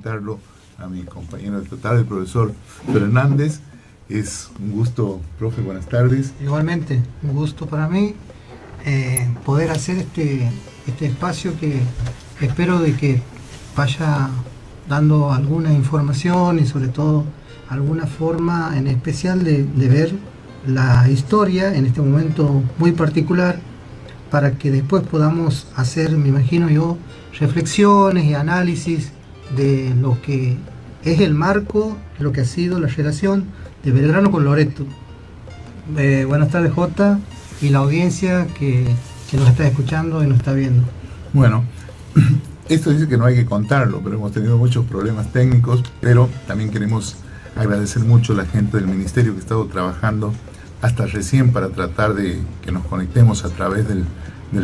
presentarlo a mi compañero de total, el profesor Fernández. Es un gusto, profe, buenas tardes. Igualmente, un gusto para mí poder hacer este espacio que espero de que vaya dando alguna información y sobre todo alguna forma en especial de ver la historia en este momento muy particular, para que después podamos hacer, me imagino yo, reflexiones y análisis de lo que es el marco, de lo que ha sido la relación de Belgrano con Loreto. Buenas tardes, Jota, y la audiencia que nos está escuchando y nos está viendo. Bueno, esto dice que no hay que contarlo, pero hemos tenido muchos problemas técnicos, pero también queremos agradecer mucho a la gente del ministerio que ha estado trabajando hasta recién para tratar de que nos conectemos a través del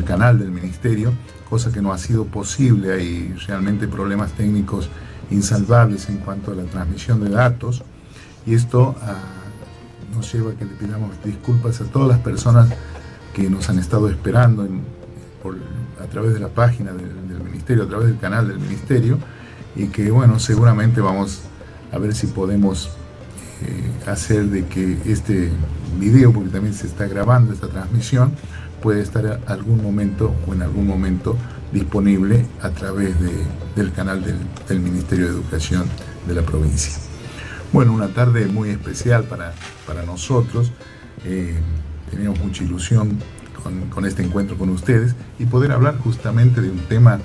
canal del ministerio, cosa que no ha sido posible. Hay realmente problemas técnicos insalvables en cuanto a la transmisión de datos, y esto nos lleva a que le pidamos disculpas a todas las personas que nos han estado esperando a través de la página del ministerio, a través del canal del ministerio, y que bueno, seguramente vamos a ver si podemos hacer de que este video, porque también se está grabando esta transmisión, puede estar en algún momento disponible a través del canal del Ministerio de Educación de la provincia. Bueno, una tarde muy especial para nosotros. Teníamos mucha ilusión con este encuentro con ustedes y poder hablar justamente de un tema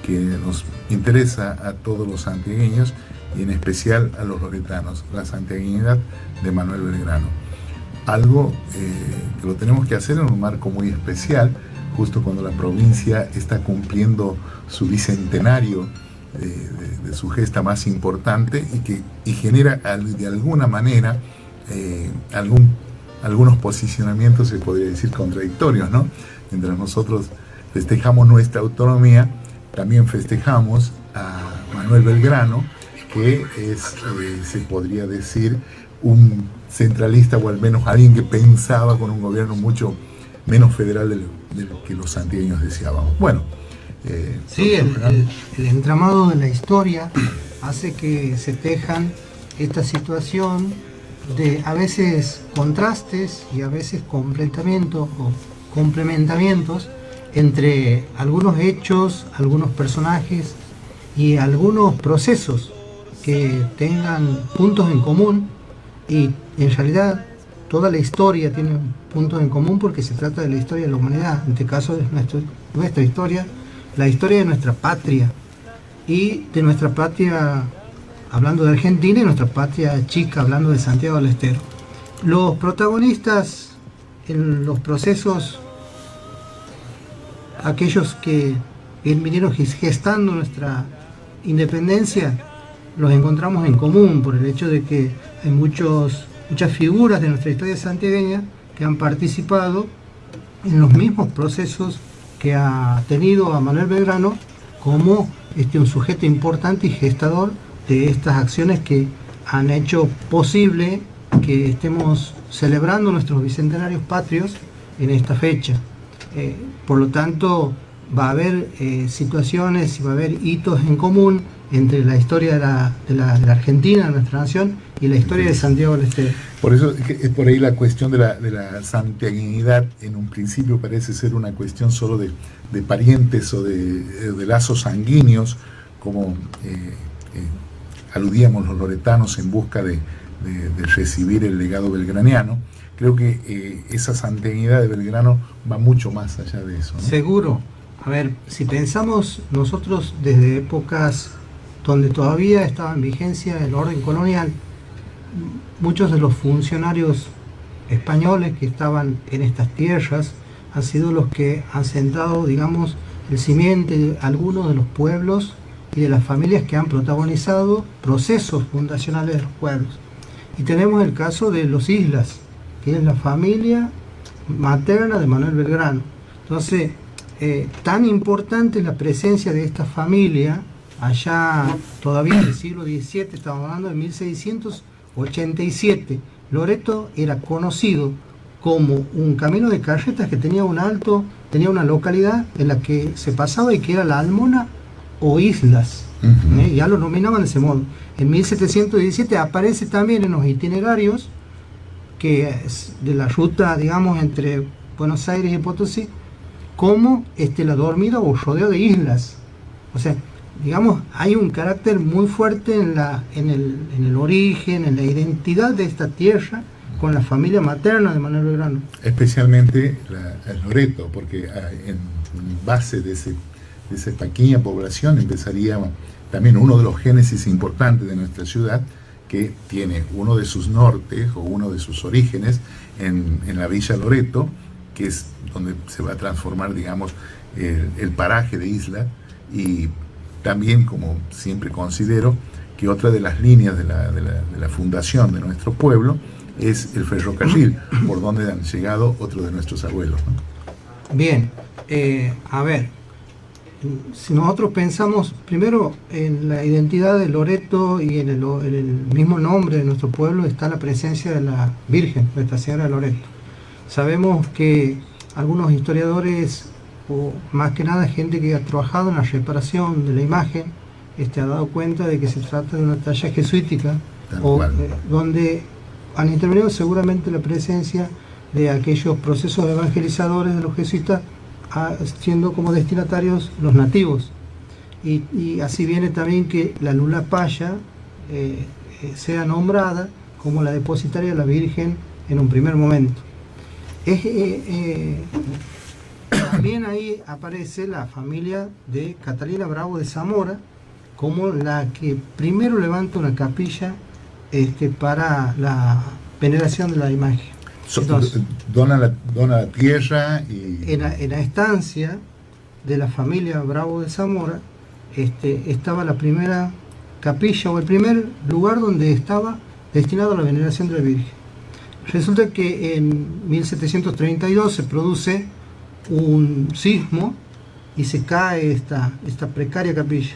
que nos interesa a todos los santiagueños y en especial a los loretanos, la santiagueñidad de Manuel Belgrano. Algo que lo tenemos que hacer en un marco muy especial, justo cuando la provincia está cumpliendo su bicentenario de su gesta más importante y genera de alguna manera algunos posicionamientos, se podría decir, contradictorios, ¿no? Mientras nosotros festejamos nuestra autonomía, también festejamos a Manuel Belgrano, que es, se podría decir, un centralista, o al menos alguien que pensaba con un gobierno mucho menos federal de lo que los santiagueños deseábamos. Bueno, sí, el entramado de la historia hace que se tejan esta situación de a veces contrastes y a veces complementamientos entre algunos hechos, algunos personajes y algunos procesos que tengan puntos en común, y en realidad toda la historia tiene puntos en común porque se trata de la historia de la humanidad. En este caso es nuestra historia, la historia de nuestra patria, y de nuestra patria hablando de Argentina y nuestra patria chica hablando de Santiago del Estero. Los protagonistas en los procesos, aquellos que vinieron gestando nuestra independencia, los encontramos en común por el hecho de que hay muchas figuras de nuestra historia santiagueña que han participado en los mismos procesos que ha tenido a Manuel Belgrano como un sujeto importante y gestador de estas acciones que han hecho posible que estemos celebrando nuestros bicentenarios patrios en esta fecha. Por lo tanto, va a haber situaciones y va a haber hitos en común entre la historia de la Argentina, de nuestra nación, y la historia de Santiago del Estero. Por eso es por ahí la cuestión de la santiaguinidad en un principio parece ser una cuestión solo de parientes o de lazos sanguíneos, como aludíamos los loretanos en busca de recibir el legado belgraniano. Creo que esa santiaguinidad de Belgrano va mucho más allá de eso, ¿no? Seguro. A ver, si pensamos nosotros desde épocas donde todavía estaba en vigencia el orden colonial, muchos de los funcionarios españoles que estaban en estas tierras han sido los que han sentado, digamos, el simiente de algunos de los pueblos y de las familias que han protagonizado procesos fundacionales de los pueblos. Y tenemos el caso de los Islas, que es la familia materna de Manuel Belgrano. Entonces, tan importante es la presencia de esta familia allá todavía en el siglo XVII, estamos hablando de 1687. Loreto era conocido como un camino de carretas que tenía un alto, tenía una localidad en la que se pasaba y que era la Almona o Islas. Ya lo nominaban de ese modo. En 1717 aparece también en los itinerarios que es de la ruta, digamos, entre Buenos Aires y Potosí, como la dormida o rodeo de islas. O sea, digamos, hay un carácter muy fuerte en el origen, en la identidad de esta tierra, con la familia materna de Manuel Belgrano. Especialmente el Loreto, porque en base de esa pequeña población empezaría también uno de los génesis importantes de nuestra ciudad, que tiene uno de sus nortes o uno de sus orígenes en la Villa Loreto, que es donde se va a transformar, digamos, el paraje de Isla, y también, como siempre considero, que otra de las líneas de la fundación de nuestro pueblo es el ferrocarril, por donde han llegado otros de nuestros abuelos, ¿no? Bien, a ver, si nosotros pensamos primero en la identidad de Loreto y en el mismo nombre de nuestro pueblo, está la presencia de la Virgen, Nuestra Señora de Loreto. Sabemos que algunos historiadores, o más que nada gente que ha trabajado en la reparación de la imagen, ha dado cuenta de que se trata de una talla jesuítica, donde han intervenido seguramente la presencia de aquellos procesos evangelizadores de los jesuitas, siendo como destinatarios los nativos. Y así viene también que la Lula Paya sea nombrada como la depositaria de la Virgen en un primer momento. También ahí aparece la familia de Catalina Bravo de Zamora como la que primero levanta una capilla para la veneración de la imagen. Entonces, dona la tierra y... En la estancia de la familia Bravo de Zamora estaba la primera capilla o el primer lugar donde estaba destinado a la veneración de la Virgen. Resulta que en 1732 se produce un sismo y se cae esta precaria capilla.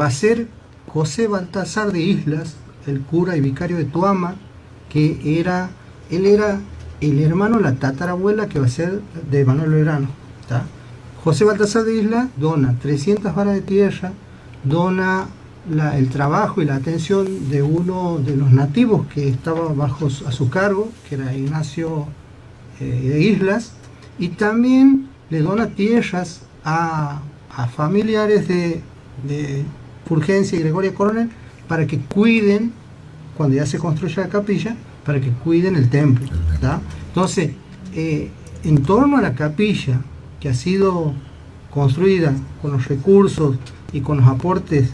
Va a ser José Baltasar de Islas, el cura y vicario de Tuama, que él era el hermano, la tatarabuela que va a ser de Manuel Belgrano. José Baltasar de Islas dona 300 varas de tierra, dona el trabajo y la atención de uno de los nativos que estaba a su cargo, que era Ignacio de Islas, y también le dona tierras a familiares de Fulgencia y Gregoria Coronel para que cuiden, cuando ya se construye la capilla, para que cuiden el templo. Entonces, en torno a la capilla, que ha sido construida con los recursos y con los aportes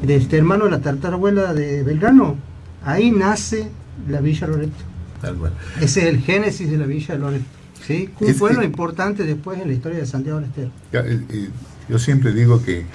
de este hermano de la tatarabuela de Belgrano, ahí nace la Villa Loreto. Tal cual. Ese es el génesis de la Villa de Loreto, ¿sí? Un pueblo importante después en la historia de Santiago del Estero. Yo siempre digo que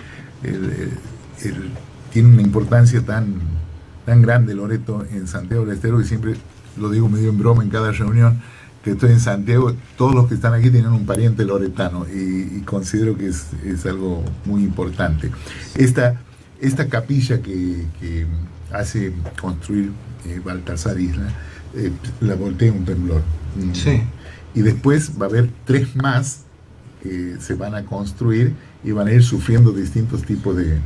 tiene una importancia tan grande Loreto en Santiago del Estero, y siempre lo digo medio en broma en cada reunión que estoy en Santiago, todos los que están aquí tienen un pariente loretano, y considero que es algo muy importante. Esta capilla que hace construir Baltasar Isla, la voltea un temblor. Sí. Y después va a haber 3 más que se van a construir y van a ir sufriendo distintos tipos de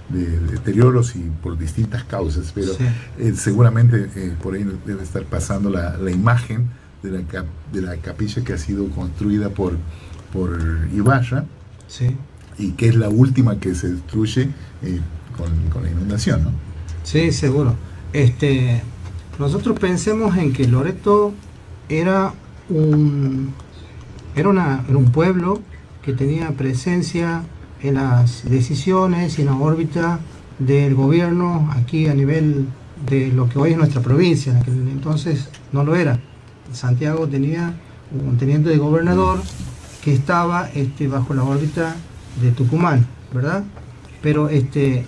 deterioros y por distintas causas, pero sí, seguramente por ahí debe estar pasando la imagen de la capilla que ha sido construida por Ibarra, sí, y que es la última que se destruye con la inundación, ¿no? Sí, seguro. Nosotros pensemos en que Loreto era un pueblo que tenía presencia en las decisiones y en la órbita del gobierno aquí a nivel de lo que hoy es nuestra provincia. En aquel entonces no lo era. Santiago tenía un teniente de gobernador que estaba bajo la órbita de Tucumán, ¿verdad? Pero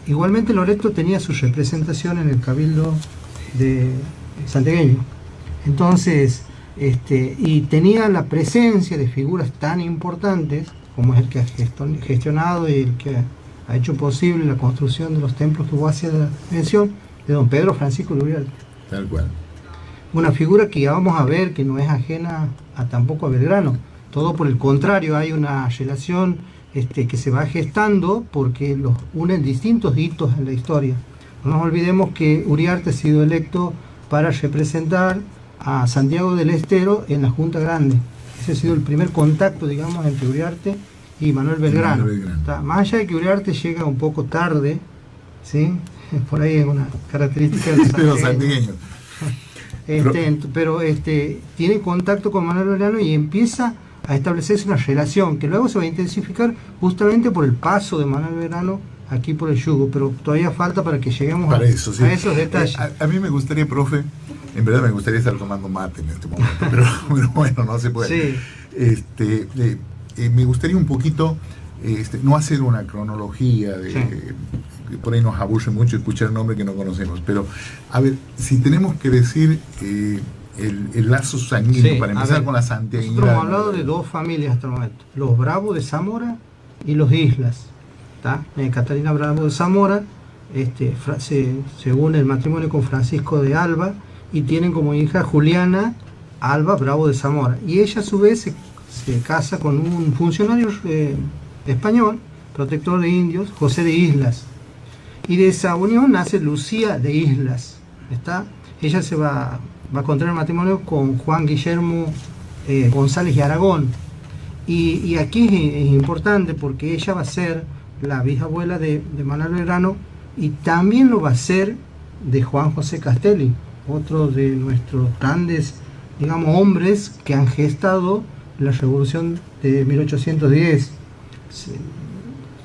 igualmente Loreto tenía su representación en el cabildo de santiagueño. Entonces, y tenía la presencia de figuras tan importantes como es el que ha gestionado y el que ha hecho posible la construcción de los templos que vos hacías mención, de don Pedro Francisco de Uriarte. Tal cual. Una figura que ya vamos a ver que no es ajena tampoco a Belgrano. Todo por el contrario, hay una relación que se va gestando porque los unen distintos hitos en la historia. No nos olvidemos que Uriarte ha sido electo para representar a Santiago del Estero en la Junta Grande. Ese ha sido el primer contacto, digamos, entre Uriarte y Manuel Belgrano. Más allá de que Uriarte llega un poco tarde, ¿sí? Por ahí es una característica de los santiagueños. Pero tiene contacto con Manuel Belgrano y empieza a establecerse una relación que luego se va a intensificar justamente por el paso de Manuel Belgrano aquí por el yugo, pero todavía falta para que lleguemos a esos detalles. A mí me gustaría, profe, en verdad me gustaría estar tomando mate en este momento, pero bueno, no se puede. Sí. Me gustaría un poquito, no hacer una cronología de por ahí nos aburre mucho escuchar nombres que no conocemos, pero a ver, si tenemos que decir el lazo sanguíneo, para empezar con la santiaguinidad. Nosotros hemos hablado de dos familias hasta el momento, los Bravo de Zamora y los Islas. Catalina Bravo de Zamora se une el matrimonio con Francisco de Alba y tienen como hija Juliana Alba Bravo de Zamora, y ella a su vez se casa con un funcionario español, protector de indios, José de Islas, y de esa unión nace Lucía de Islas. Ella se va a contraer matrimonio con Juan Guillermo González y Aragón, y aquí es importante porque ella va a ser la bisabuela de Manuel Belgrano y también lo va a ser de Juan José Castelli, otro de nuestros grandes, digamos, hombres que han gestado la revolución de 1810.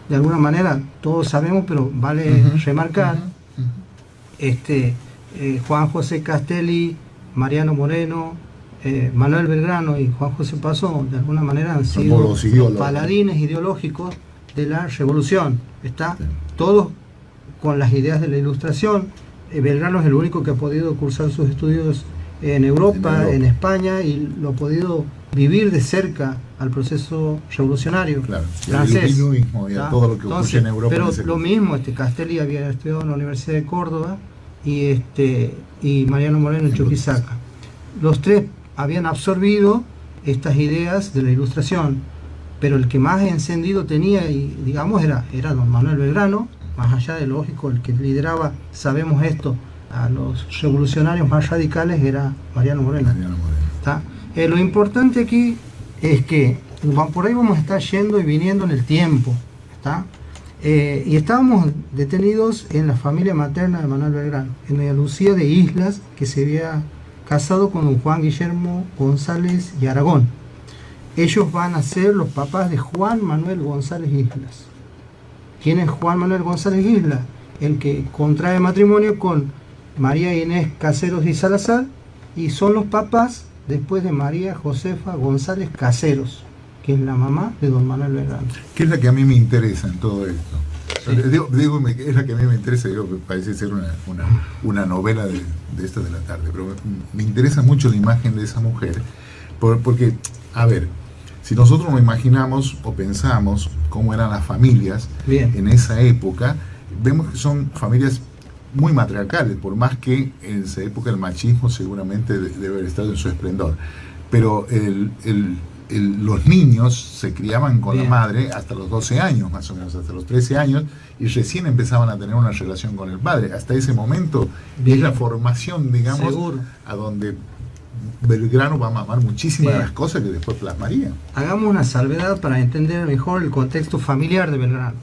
De alguna manera todos sabemos, pero vale remarcar, Juan José Castelli, Mariano Moreno, Manuel Belgrano y Juan José Paso de alguna manera han sido los paladines ideológicos de la revolución. Todos con las ideas de la Ilustración. Belgrano es el único que ha podido cursar sus estudios en Europa, en España, y lo ha podido vivir de cerca al proceso revolucionario francés. Todo lo que ocurre en Europa. Pero lo mismo, Castelli había estudiado en la Universidad de Córdoba y Mariano Moreno en Chuquisaca. Los tres habían absorbido estas ideas de la Ilustración, pero el que más encendido tenía, y digamos, era don Manuel Belgrano, más allá de lógico, el que lideraba, sabemos esto, a los revolucionarios más radicales era Mariano Moreno. Lo importante aquí es que por ahí vamos a estar yendo y viniendo en el tiempo, y estábamos detenidos en la familia materna de Manuel Belgrano, en doña Lucía de Islas, que se había casado con don Juan Guillermo González y Aragón. Ellos van a ser los papás de Juan Manuel González Islas. ¿Quién es Juan Manuel González Islas? El que contrae matrimonio con María Inés Caseros y Salazar, y son los papás después de María Josefa González Caseros, que es la mamá de don Manuel Belgrano. ¿Qué es la que a mí me interesa en todo esto? Sí. Digo, es la que a mí me interesa, parece ser una novela de esta de la tarde, pero me interesa mucho la imagen de esa mujer, porque, a ver, si nosotros nos imaginamos o pensamos cómo eran las familias en esa época, vemos que son familias muy matriarcales, por más que en esa época el machismo seguramente debe haber estado en su esplendor. Pero los niños se criaban con la madre hasta los 12 años, más o menos, hasta los 13 años, y recién empezaban a tener una relación con el padre. Hasta ese momento es la formación, digamos, a donde Belgrano va a mamar muchísimas de las cosas que después plasmaría. Hagamos una salvedad para entender mejor el contexto familiar de Belgrano.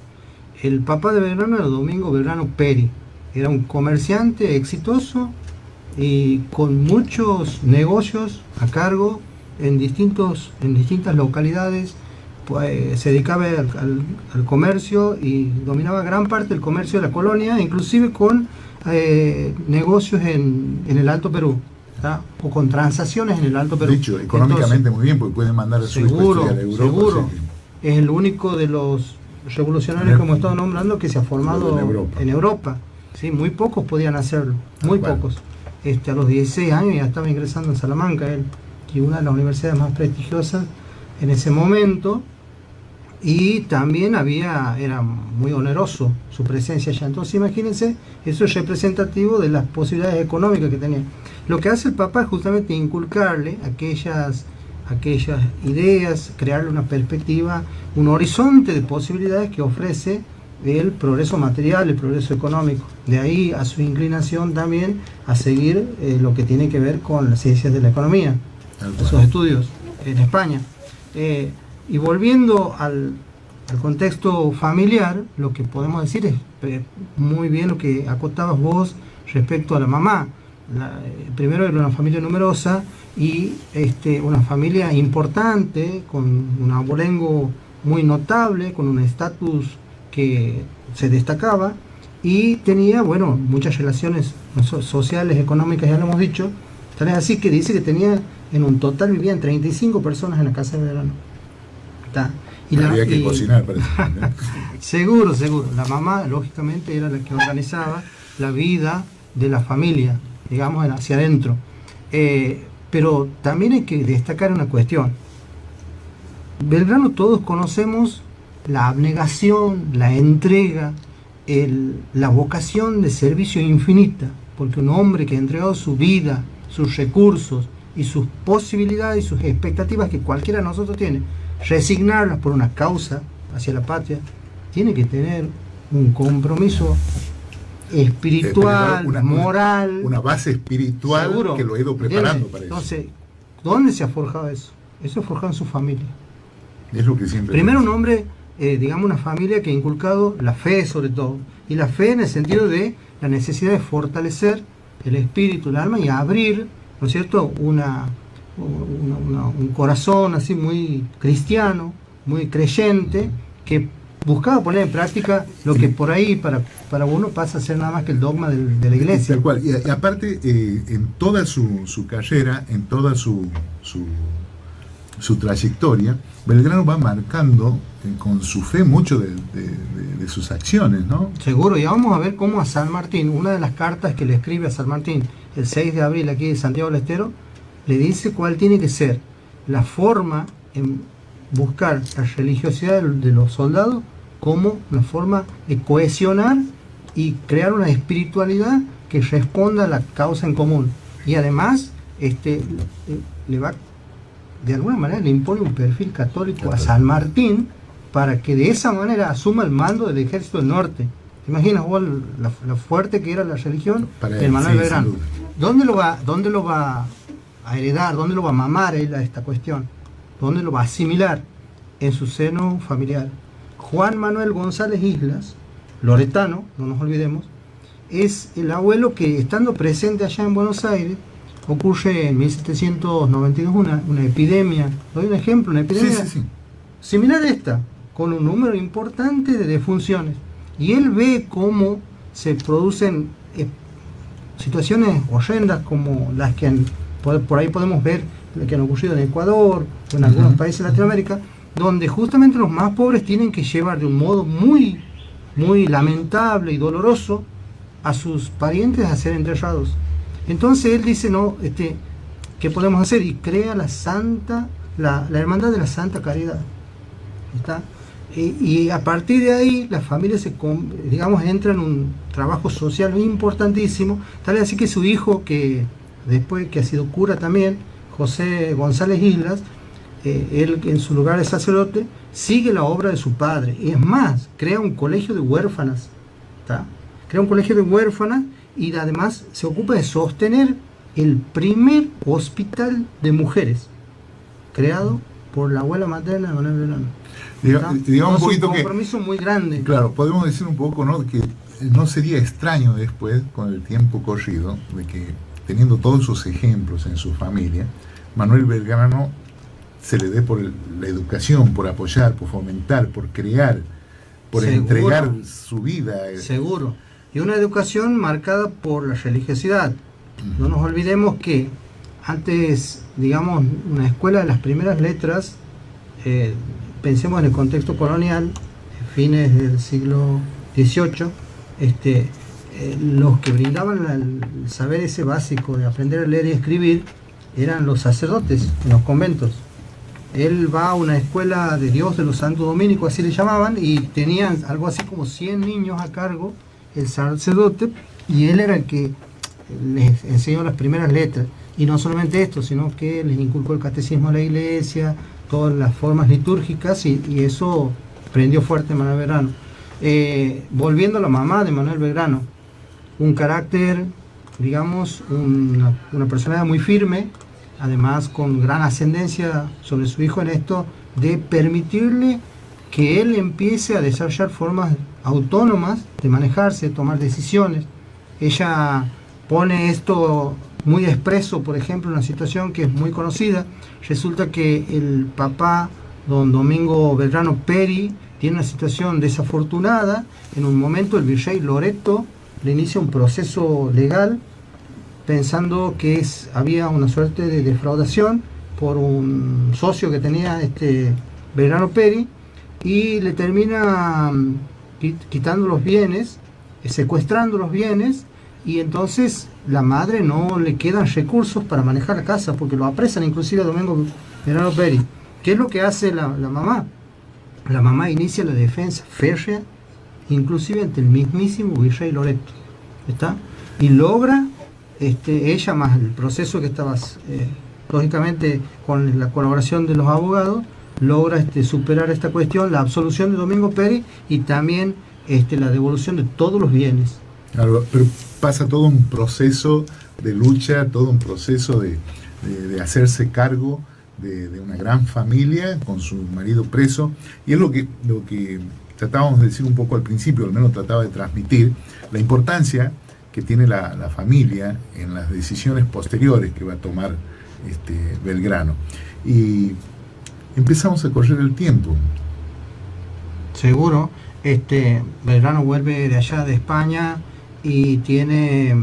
El papá de Belgrano era Domingo Belgrano Peri. Era un comerciante exitoso y con muchos negocios a cargo en distintas localidades. Pues, se dedicaba al comercio y dominaba gran parte del comercio de la colonia, inclusive con negocios en el Alto Perú, o con transacciones en el Alto Perú. Dicho, económicamente. Entonces, muy bien, porque pueden mandar a su hijo a estudiar a Europa. Seguro. Es el único de los revolucionarios, como he estado nombrando, que se ha formado en Europa. ¿Sí? Muy pocos podían hacerlo, muy pocos. A los 16 años ya estaba ingresando en Salamanca, él, y una de las universidades más prestigiosas en ese momento, y también era muy oneroso su presencia allá. Entonces imagínense, eso es representativo de las posibilidades económicas que tenía. Lo que hace el papá es justamente inculcarle aquellas aquellas ideas, crearle una perspectiva, un horizonte de posibilidades que ofrece el progreso material, el progreso económico. De ahí a su inclinación también a seguir lo que tiene que ver con las ciencias de la economía, esos estudios en España. Y volviendo al contexto familiar, lo que podemos decir es muy bien lo que acotabas vos respecto a la mamá. Primero era una familia numerosa y una familia importante, con un abolengo muy notable, con un estatus que se destacaba y tenía, bueno, muchas relaciones sociales, económicas, ya lo hemos dicho. Tal es así que dice que tenía, en un total vivían 35 personas en la casa de verano. Había que cocinar, parece. Seguro. La mamá, lógicamente, era la que organizaba la vida de la familia, digamos, hacia adentro. Pero también hay que destacar una cuestión. Belgrano todos conocemos la abnegación, la entrega, la vocación de servicio infinita, porque un hombre que ha entregado su vida, sus recursos y sus posibilidades y sus expectativas que cualquiera de nosotros tiene, resignarlas por una causa hacia la patria, tiene que tener un compromiso espiritual, moral, una base espiritual, seguro, que lo he ido preparando para eso. Entonces, ¿dónde se ha forjado eso? Eso es forjado en su familia. Es lo que siempre primero un hombre, digamos, una familia que ha inculcado la fe sobre todo, y la fe en el sentido de la necesidad de fortalecer el espíritu, el alma y abrir, ¿no es cierto?, un corazón así muy cristiano, muy creyente, que buscaba poner en práctica lo que por ahí para uno pasa a ser nada más que el dogma de la iglesia. Tal cual. Y aparte, en toda su carrera, en toda su trayectoria, Belgrano va marcando con su fe mucho de sus acciones, ¿no? Seguro, y vamos a ver cómo a San Martín, una de las cartas que le escribe a San Martín el 6 de abril aquí de Santiago del Estero, le dice cuál tiene que ser la forma en buscar la religiosidad de los soldados como una forma de cohesionar y crear una espiritualidad que responda a la causa en común. Y además le va, de alguna manera le impone un perfil católico a San Martín para que de esa manera asuma el mando del ejército del norte. ¿Te imaginas vos la fuerte que era la religión de Manuel Belgrano? ¿Dónde lo va a heredar? ¿Dónde lo va a mamar él a esta cuestión? ¿Dónde lo va a asimilar? En su seno familiar. Juan Manuel González Islas, loretano, no nos olvidemos, es el abuelo que, estando presente allá en Buenos Aires, ocurre en 1792 una epidemia. Doy un ejemplo, una epidemia similar a esta, con un número importante de defunciones. Y él ve cómo se producen situaciones horrendas como las que por ahí podemos ver que han ocurrido en Ecuador o en algunos países de Latinoamérica, donde justamente los más pobres tienen que llevar de un modo muy, muy lamentable y doloroso a sus parientes a ser enterrados. Entonces él dice, no, ¿qué podemos hacer? Y crea la Hermandad de la Santa Caridad. ¿Está? Y a partir de ahí la familia entra en un trabajo social importantísimo, tal vez así que su hijo, que después que ha sido cura también, José González Islas, él en su lugar de sacerdote sigue la obra de su padre, y es más, crea un colegio de huérfanas, ¿está? Crea un colegio de huérfanas y además se ocupa de sostener el primer hospital de mujeres creado por la abuela materna de Manuel Belgrano. Digamos un poquito un compromiso muy grande. Claro, podemos decir un poco, ¿no?, que no sería extraño después, con el tiempo corrido, de que teniendo todos esos ejemplos en su familia, Manuel Belgrano se le dé por la educación, por apoyar, por fomentar, por crear, por entregar su vida. Seguro. Y una educación marcada por la religiosidad. No nos olvidemos que antes, digamos, una escuela de las primeras letras, pensemos en el contexto colonial, fines del siglo XVIII, los que brindaban el saber ese básico de aprender a leer y escribir eran los sacerdotes en los conventos. Él va a una escuela de Dios de los Santos Dominicos, así le llamaban, y tenían algo así como 100 niños a cargo, el sacerdote, y él era el que les enseñó las primeras letras. Y no solamente esto, sino que les inculcó el catecismo de la iglesia, todas las formas litúrgicas, y eso prendió fuerte Manuel Belgrano. Volviendo a la mamá de Manuel Belgrano, un carácter, digamos, una personalidad muy firme, además con gran ascendencia sobre su hijo en esto, de permitirle que él empiece a desarrollar formas autónomas de manejarse, de tomar decisiones. Ella pone esto muy expreso, por ejemplo, en una situación que es muy conocida. Resulta que el papá, don Domingo Belgrano Peri, tiene una situación desafortunada. En un momento el virrey Loreto le inicia un proceso legal pensando que había una suerte de defraudación por un socio que tenía Belgrano Peri, y le termina quitando los bienes, secuestrando los bienes, y entonces la madre no le quedan recursos para manejar la casa, porque lo apresan inclusive a Domingo Belgrano Peri. ¿Qué es lo que hace la mamá? La mamá inicia la defensa férrea, inclusive ante el mismísimo virrey Loreto, ¿está? Y logra, ella más el proceso que estaba, lógicamente con la colaboración de los abogados, logra superar esta cuestión, la absolución de Domingo Peri, y también la devolución de todos los bienes. Claro, pero pasa todo un proceso de lucha, todo un proceso de hacerse cargo de una gran familia con su marido preso, y es lo que tratábamos de decir un poco al principio, al menos trataba de transmitir, la importancia que tiene la familia en las decisiones posteriores que va a tomar Belgrano. Y empezamos a correr el tiempo. Seguro, Belgrano vuelve de allá de España y tiene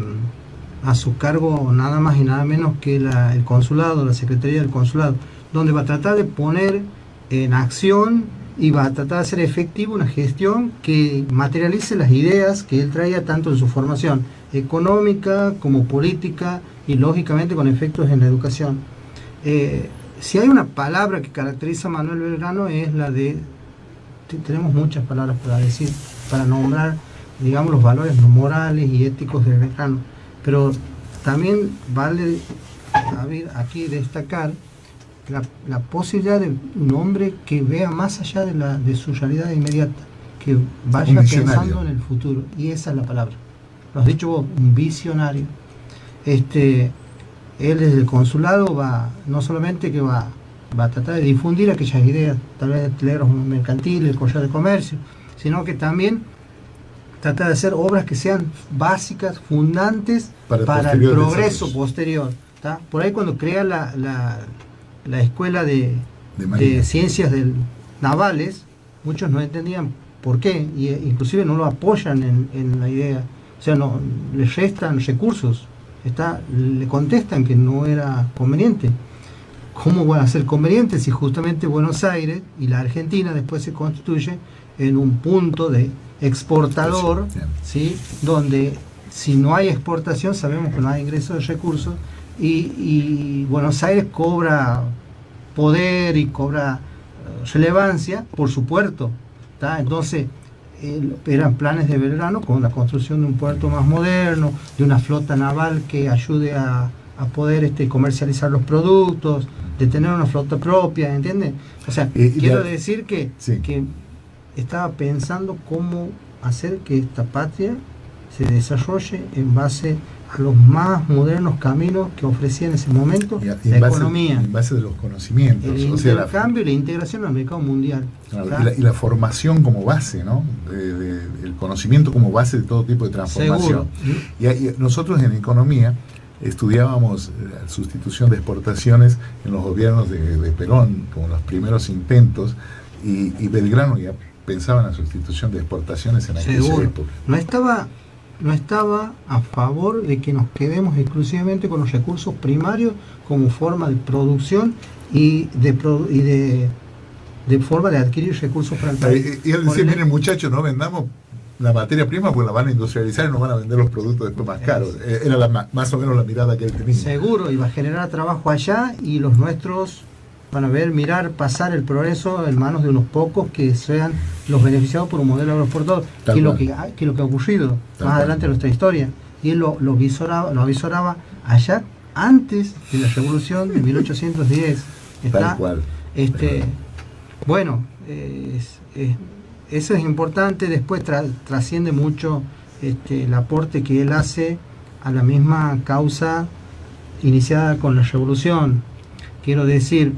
a su cargo nada más y nada menos que el consulado, la Secretaría del Consulado, donde va a tratar de poner en acción y va a tratar de hacer efectiva una gestión que materialice las ideas que él traía tanto en su formación económica como política, y lógicamente con efectos en la educación. Si hay una palabra que caracteriza a Manuel Belgrano, es la de, tenemos muchas palabras para decir, para nombrar, digamos, los valores morales y éticos de Belgrano, pero también vale aquí destacar la posibilidad de un hombre que vea más allá de su realidad inmediata, que vaya pensando en el futuro, y esa es la palabra. Lo has dicho vos, un visionario. Él desde el consulado no solamente que va a tratar de difundir aquellas ideas, tal vez el telégrafo mercantil, el collar de comercio, sino que también trata de hacer obras que sean básicas, fundantes para el progreso posterior. ¿Tá? Por ahí cuando crea la escuela de ciencias navales, muchos no entendían por qué, y inclusive no lo apoyan en la idea, o sea, no les restan recursos, le contestan que no era conveniente. ¿Cómo van a ser convenientes si justamente Buenos Aires y la Argentina después se constituye en un punto de exportador, ¿sí? Donde si no hay exportación sabemos que no hay ingreso de recursos, y Buenos Aires cobra poder y cobra relevancia por su puerto, ¿tá? Entonces eran planes de Belgrano con la construcción de un puerto más moderno, de una flota naval que ayude a poder comercializar los productos, de tener una flota propia, ¿entiendes? O sea, quiero decir que estaba pensando cómo hacer que esta patria se desarrolle en base a los más modernos caminos que ofrecía en ese momento la economía. En base de los conocimientos. El intercambio y la integración al mercado mundial. Claro, y la formación como base, ¿no? El conocimiento como base de todo tipo de transformación. Y nosotros en economía estudiábamos la sustitución de exportaciones en los gobiernos de Perón, como los primeros intentos, y Belgrano ya pensaba en la sustitución de exportaciones en aquella época. No estaba a favor de que nos quedemos exclusivamente con los recursos primarios como forma de producción y de forma de adquirir recursos para el país. Y él decía, miren muchachos, no vendamos la materia prima porque la van a industrializar y nos van a vender los productos después más caros. Era más o menos la mirada que él tenía. Seguro, y va a generar trabajo allá, y los nuestros van a mirar pasar el progreso en manos de unos pocos que sean los beneficiados por un modelo agroexportador, que es lo que ha ocurrido más adelante en nuestra historia. Y él lo avisoraba allá antes de la revolución de 1810. Tal cual. Bueno, eso es importante. Después trasciende mucho el aporte que él hace a la misma causa iniciada con la revolución. Quiero decir,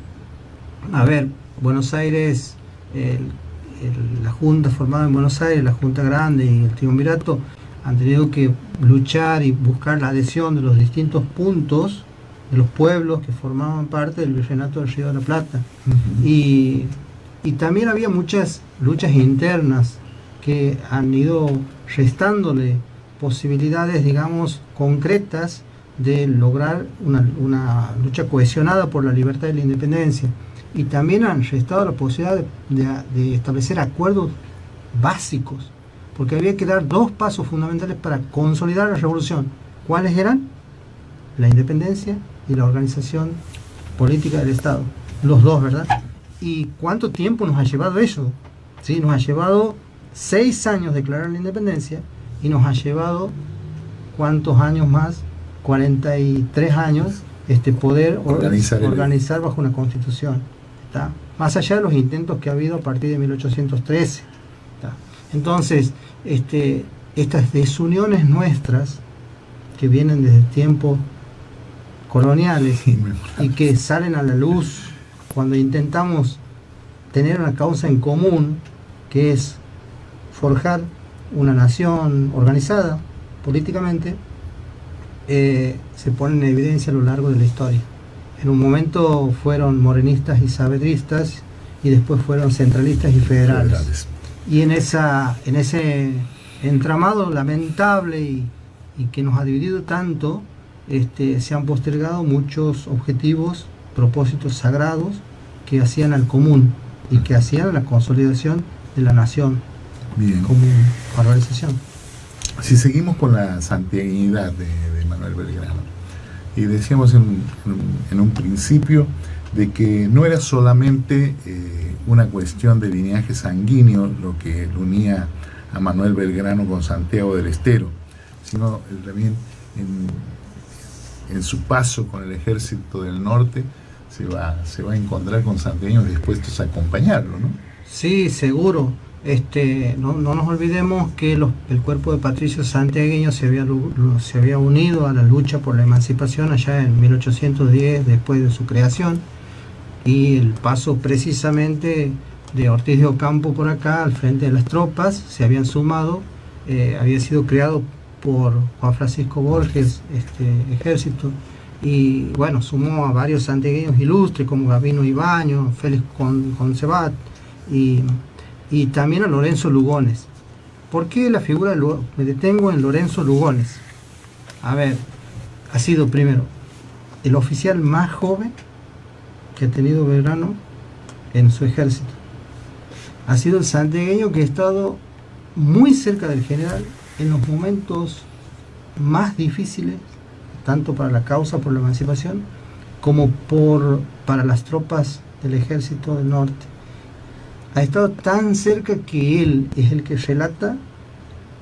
a ver, Buenos Aires, la Junta formada en Buenos Aires, la Junta Grande y el Triunvirato, han tenido que luchar y buscar la adhesión de los distintos puntos de los pueblos que formaban parte del Virreinato del Río de la Plata. Uh-huh. Y también había muchas luchas internas que han ido restándole posibilidades, digamos, concretas de lograr una lucha cohesionada por la libertad y la independencia. Y también han restado la posibilidad de establecer acuerdos básicos, porque había que dar dos pasos fundamentales para consolidar la revolución. ¿Cuáles eran? La independencia y la organización política del Estado. Los dos, ¿verdad? ¿Y cuánto tiempo nos ha llevado eso? ¿Sí? Nos ha llevado 6 años declarar la independencia y nos ha llevado, ¿cuántos años más? 43 años poder organizar bajo una constitución. ¿Está? Más allá de los intentos que ha habido a partir de 1813. ¿Está? Entonces, estas desuniones nuestras que vienen desde tiempos coloniales y que salen a la luz cuando intentamos tener una causa en común, que es forjar una nación organizada políticamente, se ponen en evidencia a lo largo de la historia. En un momento fueron morenistas y saavedristas y después fueron centralistas y federales. Y en ese entramado lamentable y que nos ha dividido tanto, se han postergado muchos objetivos, propósitos sagrados que hacían al común y que hacían la consolidación de la nación. Bien. Como organización. Si seguimos con la santiaguinidad de Manuel Belgrano, y decíamos en un principio de que no era solamente una cuestión de linaje sanguíneo lo que unía a Manuel Belgrano con Santiago del Estero, sino también en su paso con el ejército del norte se va a encontrar con santiagueños dispuestos a acompañarlo, ¿no? Sí, seguro. No nos olvidemos que el cuerpo de patricios santiagueños se había unido a la lucha por la emancipación allá en 1810, después de su creación, y el paso precisamente de Ortiz de Ocampo por acá al frente de las tropas se habían sumado, había sido creado por Juan Francisco Borges, ejército, y bueno, sumó a varios santiagueños ilustres como Gabino Ibaño, Félix Concebat y también a Lorenzo Lugones. ¿Por qué la figura me detengo en Lorenzo Lugones? A ver, ha sido primero el oficial más joven que ha tenido Belgrano en su ejército. Ha sido el santiagueño que ha estado muy cerca del general en los momentos más difíciles, tanto para la causa por la emancipación como para las tropas del ejército del norte. Ha estado tan cerca que él es el que relata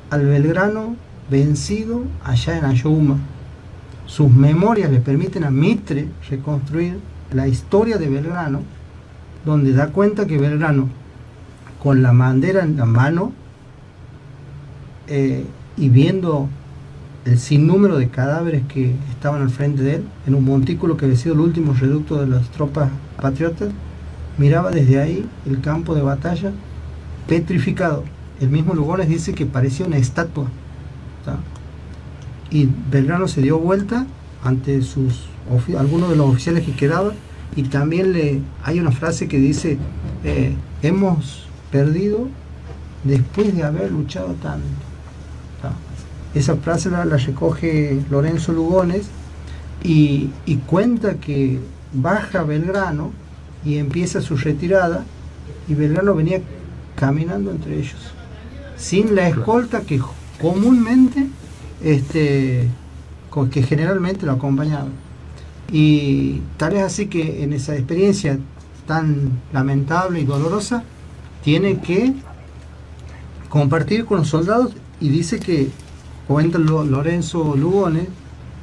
al Belgrano vencido allá en Ayohuma. Sus memorias le permiten a Mitre reconstruir la historia de Belgrano, donde da cuenta que Belgrano, con la bandera en la mano y viendo el sinnúmero de cadáveres que estaban al frente de él, en un montículo que había sido el último reducto de las tropas patriotas, miraba desde ahí el campo de batalla petrificado. El mismo Lugones dice que parecía una estatua, ¿tá? Y Belgrano se dio vuelta ante algunos de los oficiales que quedaban, y también hay una frase que dice, hemos perdido después de haber luchado tanto, ¿tá? Esa frase la recoge Lorenzo Lugones y cuenta que baja Belgrano y empieza su retirada, y Belgrano venía caminando entre ellos sin la escolta que comúnmente que generalmente lo acompañaba. Y tal es así que en esa experiencia tan lamentable y dolorosa tiene que compartir con los soldados, y dice que, cuenta Lorenzo Lugones,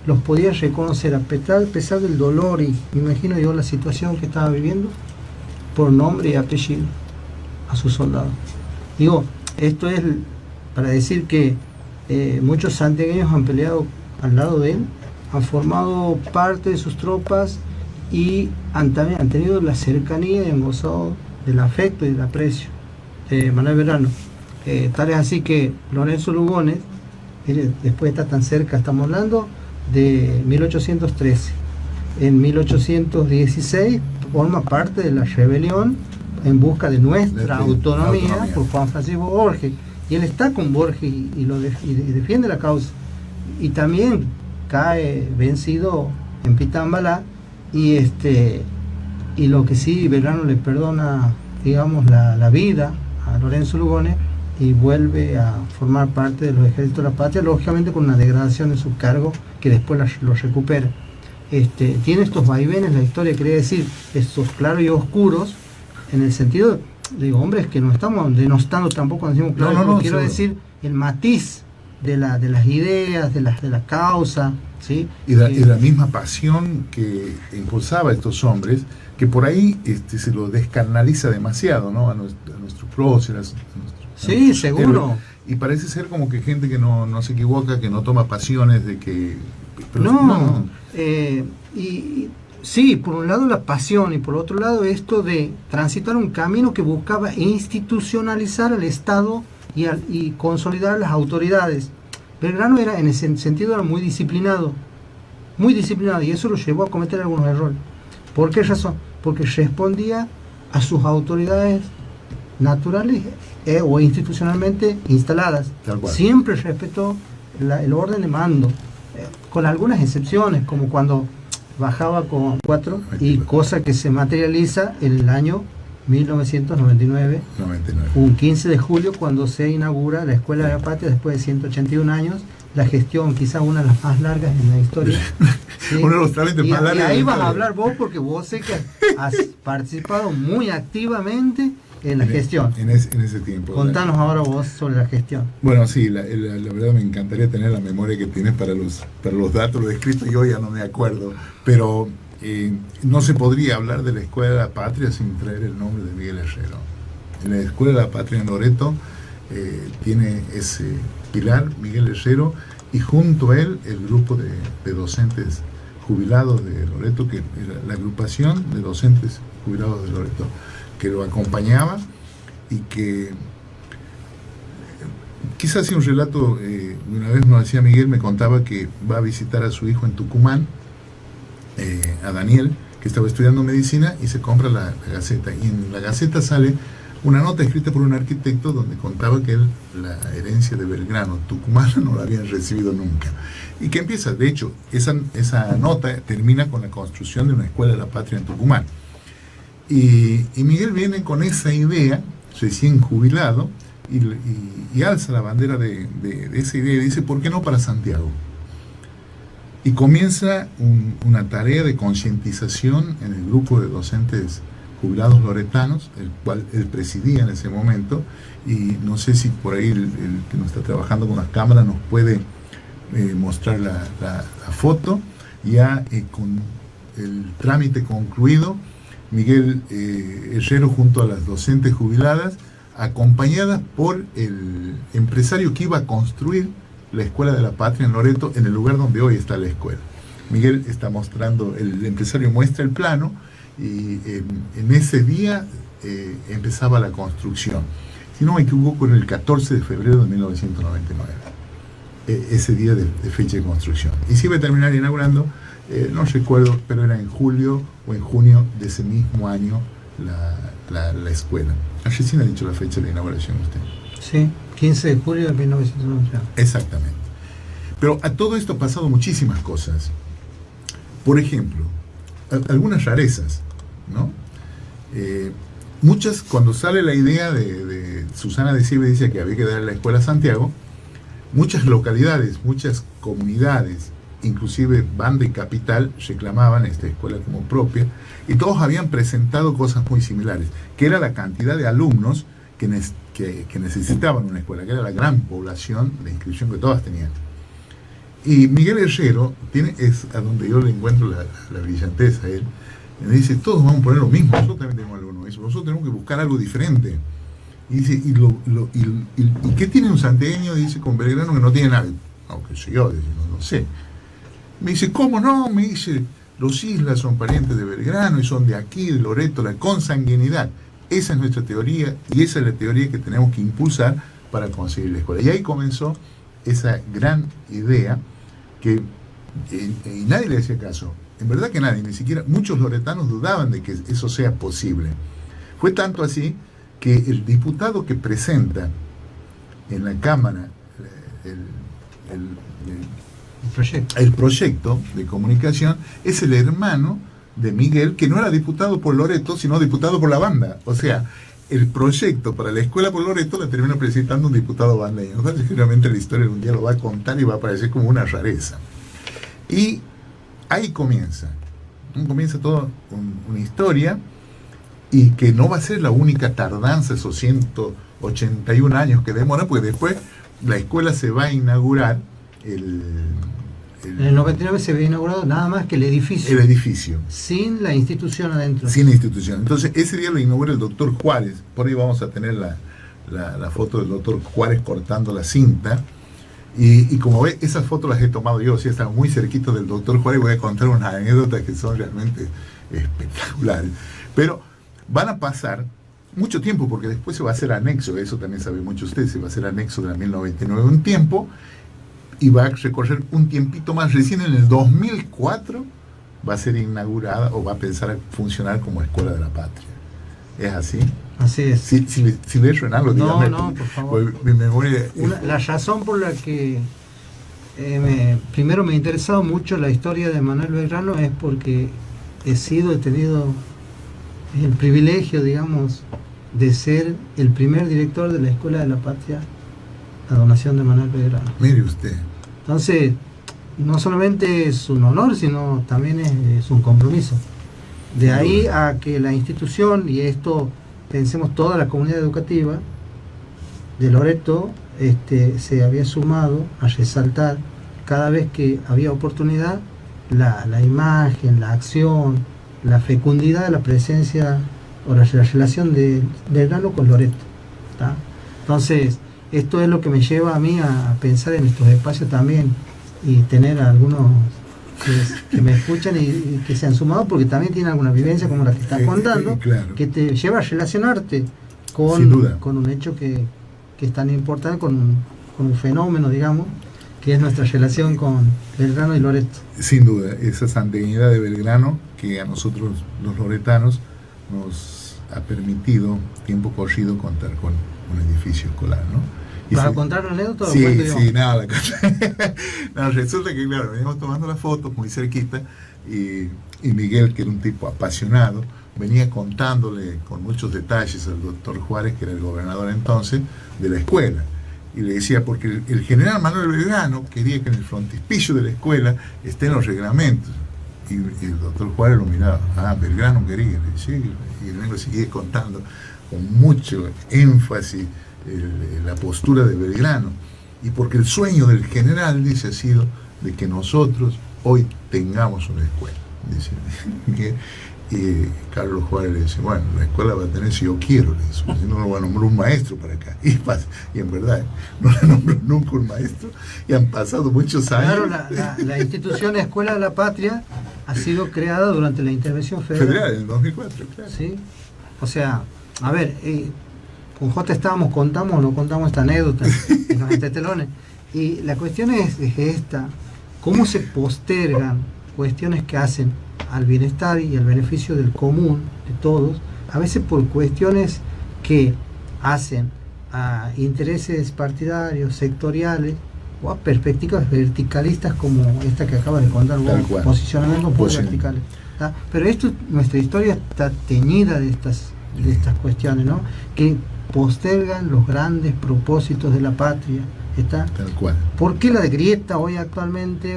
los podía reconocer a pesar del dolor, y me imagino yo la situación que estaba viviendo, por nombre y apellido a sus soldados. Digo, esto es para decir que muchos santiagueños han peleado al lado de él, han formado parte de sus tropas y han tenido la cercanía y han gozado del afecto y del aprecio de Manuel Belgrano. Tal es así que Lorenzo Lugones, después de estar tan cerca, estamos hablando de 1813. En 1816 forma parte de la rebelión en busca de nuestra autonomía por Juan Francisco Borges. Y él está con Borges y defiende la causa. Y también cae vencido en Pitámbala, y lo que sí, Belgrano le perdona, digamos, la vida a Lorenzo Lugones y vuelve a formar parte de los ejércitos de la patria, lógicamente con una degradación de su cargo que después lo recupera. Tiene estos vaivenes la historia, quería decir, estos claros y oscuros, en el sentido, digo, hombres que no estamos denostando tampoco cuando decimos claro, no, quiero decir el matiz de las ideas, de la causa, ¿sí? Y la misma pasión que impulsaba a estos hombres, que por ahí se lo descanaliza demasiado, ¿no? A nuestros próceres. Sí, seguro. Y parece ser como que gente que no se equivoca, que no toma pasiones, de que... Sí, por un lado la pasión y por otro lado esto de transitar un camino que buscaba institucionalizar al Estado y consolidar a las autoridades. Belgrano era, en ese sentido, era muy disciplinado, y eso lo llevó a cometer algunos errores. ¿Por qué razón? Porque respondía a sus autoridades naturales o institucionalmente instaladas. Siempre respetó el orden de mando, con algunas excepciones, como cuando bajaba con 4, y cosa que se materializa en el año 1999, un 15 de julio, cuando se inaugura la Escuela de la Patria después de 181 años, la gestión quizá una de las más largas en la historia. ¿Sí? Uno de los trámites más largos. Y ahí vas a hablar vos, porque vos sé que has participado muy activamente en la gestión. En ese tiempo. Contanos ahora vos sobre la gestión. Bueno, sí, la verdad me encantaría tener la memoria que tienes para los datos, lo escrito yo ya no me acuerdo, pero no se podría hablar de la Escuela de la Patria sin traer el nombre de Miguel Herrero. En la Escuela de la Patria en Loreto tiene ese pilar, Miguel Herrero, y junto a él el grupo de docentes jubilados de Loreto, que era la agrupación de docentes jubilados de Loreto, que lo acompañaba, y que quizás hacía un relato, una vez nos decía Miguel, me contaba que va a visitar a su hijo en Tucumán, a Daniel, que estaba estudiando medicina, y se compra la Gaceta, y en la Gaceta sale una nota escrita por un arquitecto donde contaba que la herencia de Belgrano tucumana no la habían recibido nunca, y que empieza, de hecho, esa nota termina con la construcción de una Escuela de la Patria en Tucumán. Y Miguel viene con esa idea, recién jubilado, y alza la bandera de esa idea y dice, ¿por qué no para Santiago? Y comienza una tarea de concientización en el grupo de docentes jubilados loretanos, el cual él presidía en ese momento, y no sé si por ahí el que nos está trabajando con las cámaras nos puede mostrar la foto, ya con el trámite concluido. Miguel Herrero junto a las docentes jubiladas, acompañadas por el empresario que iba a construir la Escuela de la Patria en Loreto, en el lugar donde hoy está la escuela. Miguel está mostrando, el empresario muestra el plano, y en ese día empezaba la construcción. Si no me equivoco, en el 14 de febrero de 1999, ese día de fecha de construcción. Y se iba a terminar inaugurando, no recuerdo, pero era en julio o en junio de ese mismo año la escuela. Recién ha dicho la fecha de inauguración usted. Sí, 15 de julio de 1999. Exactamente. Pero a todo esto ha pasado muchísimas cosas. Por ejemplo, algunas rarezas, ¿no? Muchas, cuando sale la idea de Susana de Cibe, dice que había que dar la escuela a Santiago, muchas localidades, muchas comunidades, inclusive Banda y Capital, reclamaban esta escuela como propia, y todos habían presentado cosas muy similares, que era la cantidad de alumnos que necesitaban una escuela, que era la gran población de inscripción que todas tenían. Y Miguel Herrero es a donde yo le encuentro la brillanteza a él. Y me dice, todos vamos a poner lo mismo, nosotros también tenemos algo nuevo, nosotros tenemos que buscar algo diferente. Y dice, ¿y qué tiene un santiagueño? Dice, con Belgrano que no tiene nada. Aunque yo, no sé. Me dice, ¿cómo no? Me dice, los Islas son parientes de Belgrano y son de aquí, de Loreto, la consanguinidad. Esa es nuestra teoría y esa es la teoría que tenemos que impulsar para conseguir la escuela. Y ahí comenzó esa gran idea que y nadie le hacía caso. En verdad que nadie, ni siquiera muchos loretanos dudaban de que eso sea posible. Fue tanto así que el diputado que presenta en la Cámara el proyecto de comunicación es el hermano de Miguel, que no era diputado por Loreto, sino diputado por la banda. O sea, el proyecto para la escuela por Loreto la termina presentando un diputado bandeño. Entonces, seguramente la historia un día lo va a contar y va a aparecer como una rareza. Y ahí comienza toda una historia, y que no va a ser la única tardanza, esos 181 años que demora, porque después la escuela se va a inaugurar en el 99 se había inaugurado nada más que el edificio. El edificio. Sin la institución adentro. Sin la institución. Entonces, ese día lo inaugura el doctor Juárez. Por ahí vamos a tener la foto del doctor Juárez cortando la cinta. Y como ve, esas fotos las he tomado yo. Sí, estaba muy cerquita del doctor Juárez. Voy a contar unas anécdotas que son realmente espectaculares. Pero van a pasar mucho tiempo, porque después se va a hacer anexo. Eso también saben muchos ustedes. Se va a hacer anexo de la 1099 un tiempo. Y va a recorrer un tiempito más. Recién en el 2004 va a ser inaugurada o va a empezar a funcionar como Escuela de la Patria. ¿Es así? Así es. Si le suena algo, dígame. No, por favor. Mi memoria la razón por la que primero me ha interesado mucho la historia de Manuel Belgrano es porque he tenido el privilegio, digamos, de ser el primer director de la Escuela de la Patria, la donación de Manuel Belgrano. Mire usted. Entonces, no solamente es un honor, sino también es un compromiso. De ahí a que la institución, y esto pensemos toda la comunidad educativa de Loreto, se había sumado a resaltar cada vez que había oportunidad la imagen, la acción, la fecundidad de la presencia o la relación de Belgrano con Loreto, ¿tá? Entonces, esto es lo que me lleva a mí a pensar en estos espacios también y tener a algunos que me escuchan y que se han sumado, porque también tienen alguna vivencia como la que estás contando, claro, que te lleva a relacionarte con un hecho que es tan importante, con un fenómeno, digamos, que es nuestra relación con Belgrano y Loreto. Sin duda, esa santiaguinidad de Belgrano que a nosotros los loretanos nos ha permitido, tiempo corrido, contar con un edificio escolar, ¿no? ¿Para contar la anécdota? Sí, nada, no, resulta que, claro, veníamos tomando las fotos muy cerquita y Miguel, que era un tipo apasionado, venía contándole con muchos detalles al doctor Juárez, que era el gobernador entonces, de la escuela. Y le decía, porque el general Manuel Belgrano quería que en el frontispicio de la escuela estén los reglamentos. Y el doctor Juárez lo miraba, Belgrano quería, sí, y luego seguía contando con mucho énfasis la postura de Belgrano, y porque el sueño del general, dice, ha sido de que nosotros hoy tengamos una escuela, dice. Y Carlos Juárez le dice, bueno, la escuela va a tener si yo quiero, le dice, si no, lo va a nombrar un maestro para acá. Y en verdad, no le nombró nunca un maestro, y han pasado muchos años. Claro, la institución Escuela de la Patria ha sido creada durante la intervención federal. En el 2004, claro. Sí, o sea, a ver, con J contamos o no contamos esta anécdota en los entretelones. Y la cuestión es esta: cómo se postergan cuestiones que hacen al bienestar y al beneficio del común, de todos, a veces por cuestiones que hacen a intereses partidarios, sectoriales, o a perspectivas verticalistas como esta que acaba de contar vos, posicionamientos muy verticales. ¿Tá? Pero nuestra historia está teñida de estas cuestiones, ¿no? Que postergan los grandes propósitos de la patria. ¿Está? Tal cual. ¿Por qué la grieta hoy actualmente?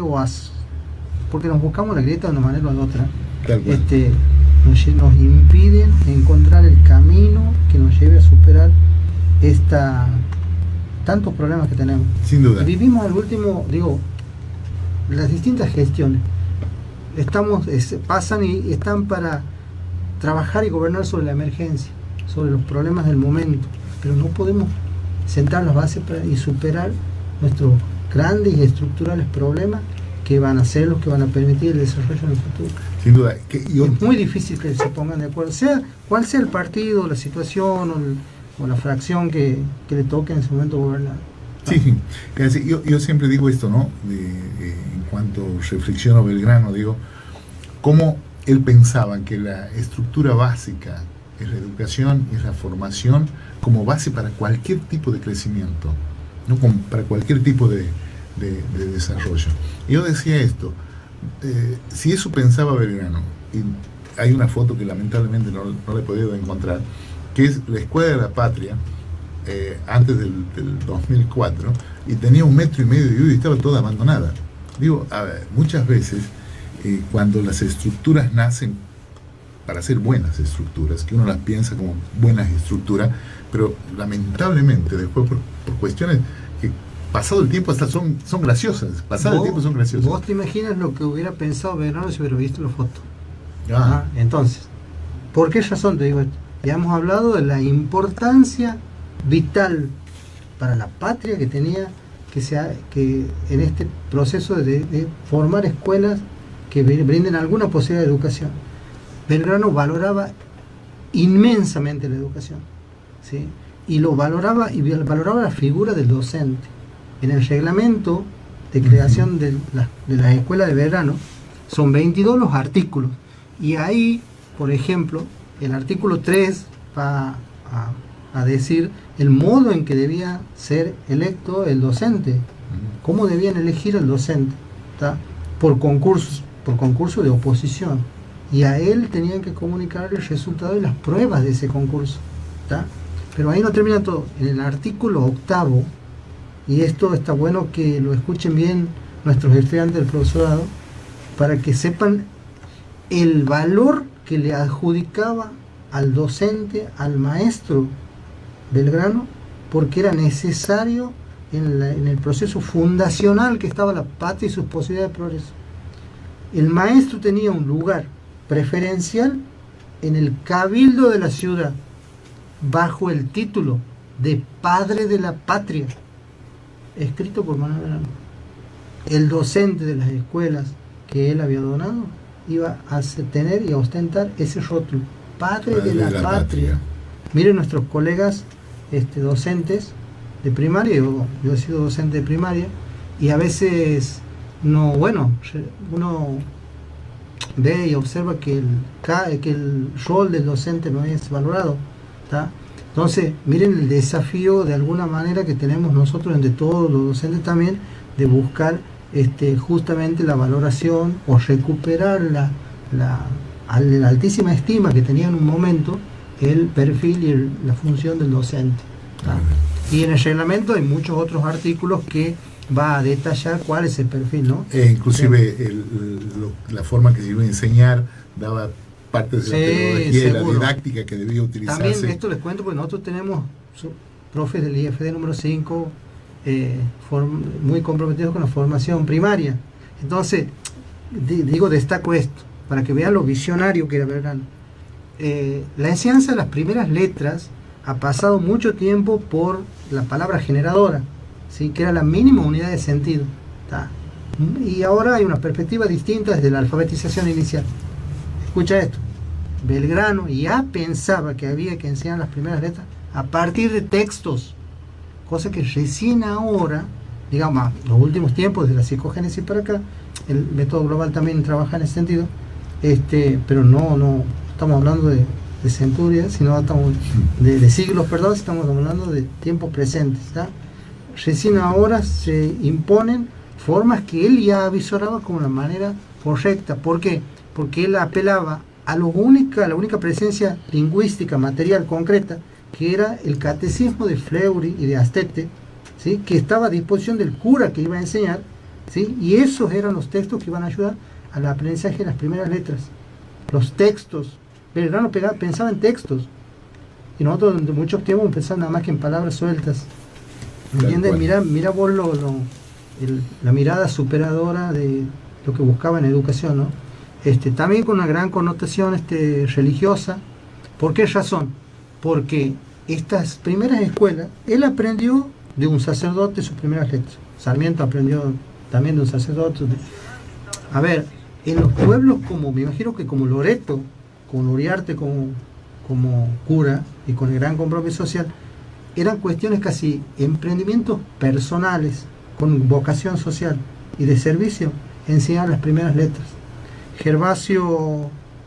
Porque nos buscamos la grieta de una manera o de otra. Tal cual. Nos impiden encontrar el camino que nos lleve a superar tantos problemas que tenemos. Sin duda. Vivimos el último, las distintas gestiones pasan y están para trabajar y gobernar sobre la emergencia, sobre los problemas del momento, pero no podemos sentar las bases y superar nuestros grandes y estructurales problemas que van a ser los que van a permitir el desarrollo en el futuro. Sin duda. Es muy difícil que se pongan de acuerdo, sea cuál sea el partido, la situación o la fracción que le toque en ese momento gobernar. Sí, yo siempre digo esto, ¿no? En cuanto reflexiono Belgrano, digo, cómo él pensaba que la estructura básica es la educación, es la formación como base para cualquier tipo de crecimiento, ¿no? Para cualquier tipo de desarrollo. Y yo decía esto, si eso pensaba Belgrano, y hay una foto que lamentablemente no la he podido encontrar, que es la Escuela de la Patria, antes del 2004, y tenía 1,5 metros de vida y estaba toda abandonada. Digo, a ver, muchas veces cuando las estructuras nacen para ser buenas estructuras, que uno las piensa como buenas estructuras, pero lamentablemente después por cuestiones que pasado el tiempo hasta son graciosas, pasado el tiempo son graciosas. ¿Vos te imaginas lo que hubiera pensado Belgrano si hubiera visto la foto? Entonces, ¿por qué razón te digo esto? Ya hemos hablado de la importancia vital para la patria que tenía que en este proceso de formar escuelas que brinden alguna posibilidad de educación. Belgrano valoraba inmensamente la educación, ¿sí? Y valoraba la figura del docente. En el reglamento de creación de las escuelas de Belgrano son 22 los artículos, y ahí, por ejemplo, el artículo 3 va a decir el modo en que debía ser electo el docente, cómo debían elegir al docente, ¿tá? Por concurso de oposición, y a él tenían que comunicar el resultado y las pruebas de ese concurso, ¿tá? Pero ahí no termina todo. En el artículo 8, y esto está bueno que lo escuchen bien nuestros estudiantes del profesorado, para que sepan el valor que le adjudicaba al docente, al maestro Belgrano, porque era necesario en el proceso fundacional que estaba la patria y sus posibilidades de progreso. El maestro tenía un lugar preferencial en el cabildo de la ciudad, bajo el título de padre de la patria, escrito por Manuel Belgrano. El docente de las escuelas que él había donado iba a tener y a ostentar ese rótulo, padre de la patria. Miren nuestros colegas docentes de primaria, yo he sido docente de primaria, y a veces uno ve y observa que el rol del docente no es valorado, ¿tá? Entonces, miren el desafío de alguna manera que tenemos nosotros, entre todos los docentes también, de buscar justamente la valoración o recuperar la altísima estima que tenía en un momento el perfil y la función del docente, ¿tá? Y en el reglamento hay muchos otros artículos que va a detallar cuál es el perfil, ¿no? Inclusive la forma que se iba a enseñar daba partes de la pedagogía y la didáctica que debía utilizarse. También esto les cuento porque nosotros tenemos profes del IFD número 5 muy comprometidos con la formación primaria. Entonces, destaco esto, para que vean lo visionario que era Belgrano. La enseñanza de las primeras letras ha pasado mucho tiempo por la palabra generadora, ¿sí? Que era la mínima unidad de sentido, ¿tá? Y ahora hay una perspectiva distinta desde la alfabetización inicial. Escucha esto, Belgrano ya pensaba que había que enseñar las primeras letras a partir de textos, cosa que recién ahora, digamos, los últimos tiempos, desde la psicogénesis para acá, el método global también trabaja en ese sentido, pero no estamos hablando de centurias, sino estamos de siglos, perdón, estamos hablando de tiempos presentes, ¿tá? Recién ahora se imponen formas que él ya avisoraba como la manera correcta. ¿Por qué? Porque él apelaba a la única presencia lingüística, material, concreta, que era el catecismo de Fleury y de Astete, ¿sí? Que estaba a disposición del cura que iba a enseñar, ¿sí? Y esos eran los textos que iban a ayudar al aprendizaje de las primeras letras. Los textos. Belgrano pensaba en textos, y nosotros durante mucho tiempo pensamos nada más que en palabras sueltas. ¿Me entiendes? Mira vos la mirada superadora de lo que buscaba en educación, ¿no? También con una gran connotación religiosa. ¿Por qué razón? Porque estas primeras escuelas, él aprendió de un sacerdote sus primeras letras. Sarmiento aprendió también de un sacerdote. A ver, en los pueblos como, me imagino que como Loreto, con Uriarte como cura y con el gran compromiso social, eran cuestiones casi emprendimientos personales, con vocación social y de servicio, enseñar las primeras letras.